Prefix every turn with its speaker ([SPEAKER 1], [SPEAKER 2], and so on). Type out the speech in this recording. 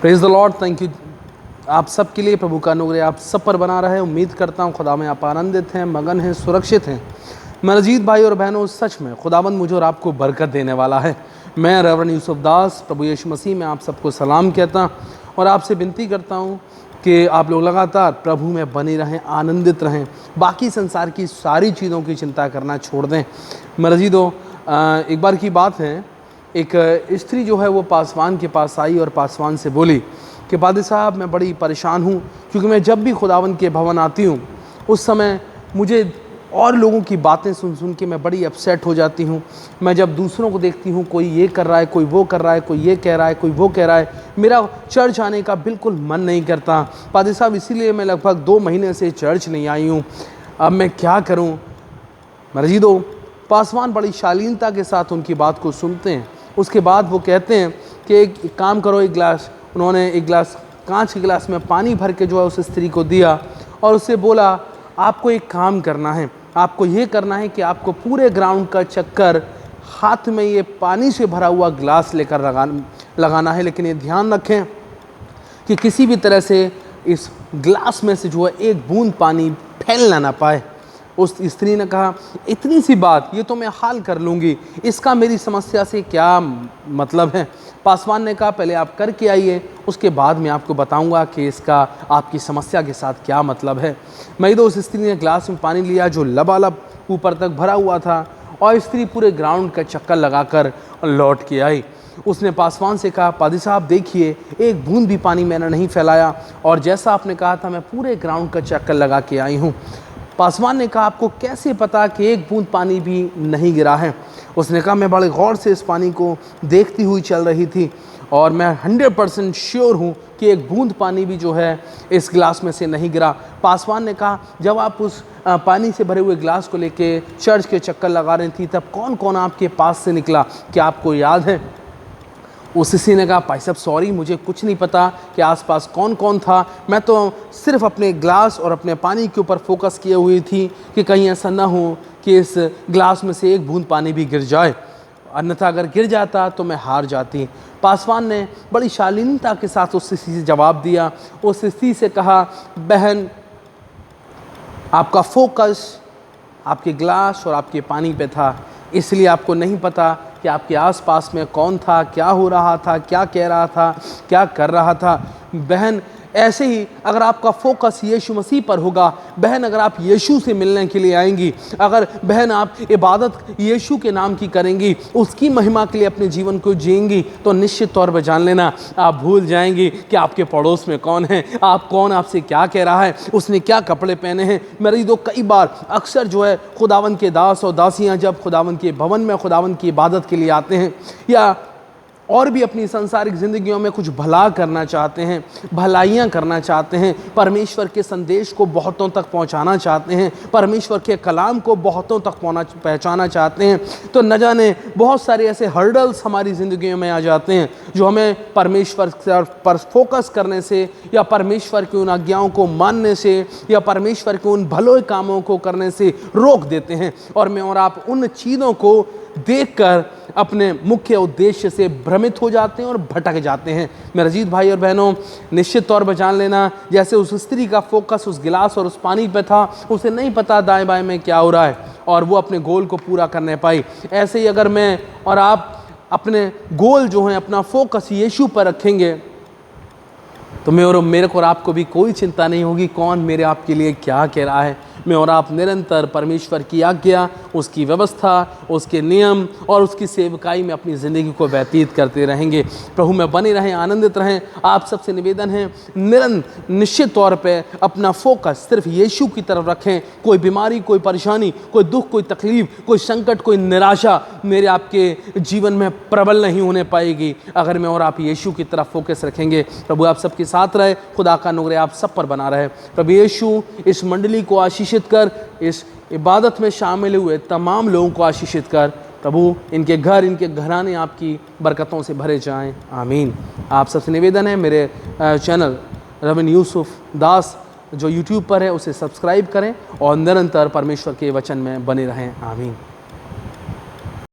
[SPEAKER 1] Praise the Lord. Thank you आप सब के लिए। प्रभु का अनुग्रह आप सब पर बना रहे। उम्मीद करता हूँ खुदा में आप आनंदित हैं, मगन हैं, सुरक्षित हैं। मजीद भाई और बहनों, सच में खुदावंद मुझे और आपको बरकत देने वाला है। मैं रेवरेंड यूसुफ दास प्रभु यीशु मसीह में आप सबको सलाम कहता और आपसे विनती करता हूँ कि आप लोग लगातार प्रभु में बने रहें, आनंदित रहें, बाकी संसार की सारी चीज़ों की चिंता करना छोड़ दें। मजीदों, एक बार की बात है, एक स्त्री जो है वो पासवान के पास आई और पासवान से बोली कि पादी साहब, मैं बड़ी परेशान हूँ, क्योंकि मैं जब भी खुदावंद के भवन आती हूँ उस समय मुझे और लोगों की बातें सुन सुन के मैं बड़ी अपसेट हो जाती हूँ। मैं जब दूसरों को देखती हूँ, कोई ये कर रहा है, कोई वो कर रहा है, कोई ये कह रहा है, कोई वो कह रहा है, मेरा चर्च आने का बिल्कुल मन नहीं करता पादी साहब। इसीलिए मैं लगभग 2 महीने से चर्च नहीं आई हूँ। अब मैं क्या करूँ? मर्जीदो, पासवान बड़ी शालीनता के साथ उनकी बात को सुनते हैं। उसके बाद वो कहते हैं कि एक काम करो, एक गिलास, उन्होंने एक गिलास, कांच के गिलास में पानी भर के जो है उस स्त्री को दिया और उससे बोला, आपको एक काम करना है, आपको ये करना है कि आपको पूरे ग्राउंड का चक्कर हाथ में ये पानी से भरा हुआ गिलास लेकर लगाना है, लेकिन ये ध्यान रखें कि किसी भी तरह से इस गिलास में से जो है एक बूंद पानी फैलना ना पाए। उस स्त्री ने कहा, इतनी सी बात, ये तो मैं हाल कर लूँगी, इसका मेरी समस्या से क्या मतलब है? पासवान ने कहा, पहले आप करके आइए, उसके बाद मैं आपको बताऊंगा कि इसका आपकी समस्या के साथ क्या मतलब है। मईदो, उस स्त्री ने ग्लास में पानी लिया जो लबालब ऊपर तक भरा हुआ था और स्त्री पूरे ग्राउंड का चक्कर लगाकर लौट के आई। उसने पासवान से कहा, पादी साहब देखिए, एक बूंद भी पानी मैंने नहीं फैलाया और जैसा आपने कहा था मैं पूरे ग्राउंड का चक्कर लगा के आई हूँ। पासवान ने कहा, आपको कैसे पता कि एक बूंद पानी भी नहीं गिरा है? उसने कहा, मैं बड़े गौर से इस पानी को देखती हुई चल रही थी और मैं 100% श्योर हूँ कि एक बूंद पानी भी जो है इस गिलास में से नहीं गिरा। पासवान ने कहा, जब आप उस पानी से भरे हुए गिलास को लेके चर्च के चक्कर लगा रही थी तब कौन कौन आपके पास से निकला, क्या आपको याद है? उस किसी ने कहा, भाई साहब सॉरी, मुझे कुछ नहीं पता कि आसपास कौन कौन था, मैं तो सिर्फ अपने ग्लास और अपने पानी के ऊपर फोकस किए हुई थी कि कहीं ऐसा ना हो कि इस ग्लास में से एक बूंद पानी भी गिर जाए, अन्यथा अगर गिर जाता तो मैं हार जाती। पासवान ने बड़ी शालीनता के साथ उस स्त्री से जवाब दिया। उस स्त्री से कहा, बहन, आपका फोकस आपके ग्लास और आपके पानी पे था, इसलिए आपको नहीं पता कि आपके आसपास में कौन था, क्या हो रहा था, क्या कह रहा था, क्या कर रहा था। बहन, ऐसे ही अगर आपका फोकस यीशु मसीह पर होगा, बहन अगर आप यीशु से मिलने के लिए आएंगी, अगर बहन आप इबादत यीशु के नाम की करेंगी, उसकी महिमा के लिए अपने जीवन को जिएंगी, तो निश्चित तौर पर जान लेना आप भूल जाएंगी कि आपके पड़ोस में कौन है, आप कौन आपसे क्या कह रहा है, उसने क्या कपड़े पहने हैं। मेरी दो कई बार अक्सर जो है खुदावन के दास और दासियाँ जब खुदावन के भवन में खुदावन की इबादत के लिए आते हैं या और भी अपनी सांसारिक ज़िंदगियों में कुछ भला करना चाहते हैं, भलाइयाँ करना चाहते हैं, परमेश्वर के संदेश को बहुतों तक पहुँचाना चाहते हैं, परमेश्वर के कलाम को बहुतों तक पहुँचाना चाहते हैं, तो न जाने बहुत सारे ऐसे हर्डल्स हमारी ज़िंदगियों में आ जाते हैं जो हमें परमेश्वर पर फोकस करने से या परमेश्वर की उन आज्ञाओं को मानने से या परमेश्वर के उन भले कामों को करने से रोक देते हैं। और मैं और आप उन चीज़ों को देखकर अपने मुख्य उद्देश्य से भ्रमित हो जाते हैं और भटक जाते हैं। मेरे अजीज भाई और बहनों, निश्चित तौर पर जान लेना, जैसे उस स्त्री का फोकस उस गिलास और उस पानी पे था, उसे नहीं पता दाएं बाएं में क्या हो रहा है और वो अपने गोल को पूरा करने पाई। ऐसे ही अगर मैं और आप अपने गोल जो हैं, अपना फोकस यीशु पर रखेंगे, तो मेरे को और आपको भी कोई चिंता नहीं होगी कौन मेरे आपके लिए क्या कह रहा है। मैं और आप निरंतर परमेश्वर की आज्ञा, उसकी व्यवस्था, उसके नियम और उसकी सेवकाई में अपनी ज़िंदगी को व्यतीत करते रहेंगे। प्रभु में बने रहें, आनंदित रहें। आप सबसे निवेदन है, निश्चित तौर पे अपना फोकस सिर्फ यीशु की तरफ रखें। कोई बीमारी, कोई परेशानी, कोई दुख, कोई तकलीफ, कोई संकट, कोई निराशा मेरे आपके जीवन में प्रबल नहीं होने पाएगी अगर मैं और आप यीशु की तरफ फोकस रखेंगे। प्रभु आप सबके साथ रहे, खुदा का अनुग्रह आप सब पर बना रहे। प्रभु यीशु इस मंडली को आशीषित कर, इस इबादत में शामिल हुए तमाम लोगों को आशीषित कर। प्रभु इनके घर, इनके घराने आपकी बरकतों से भरे जाएं। आमीन। आप सबसे निवेदन है, मेरे चैनल रेवरेंड यूसुफ दास जो यूट्यूब पर है उसे सब्सक्राइब करें और निरंतर परमेश्वर के वचन में बने रहें। आमीन।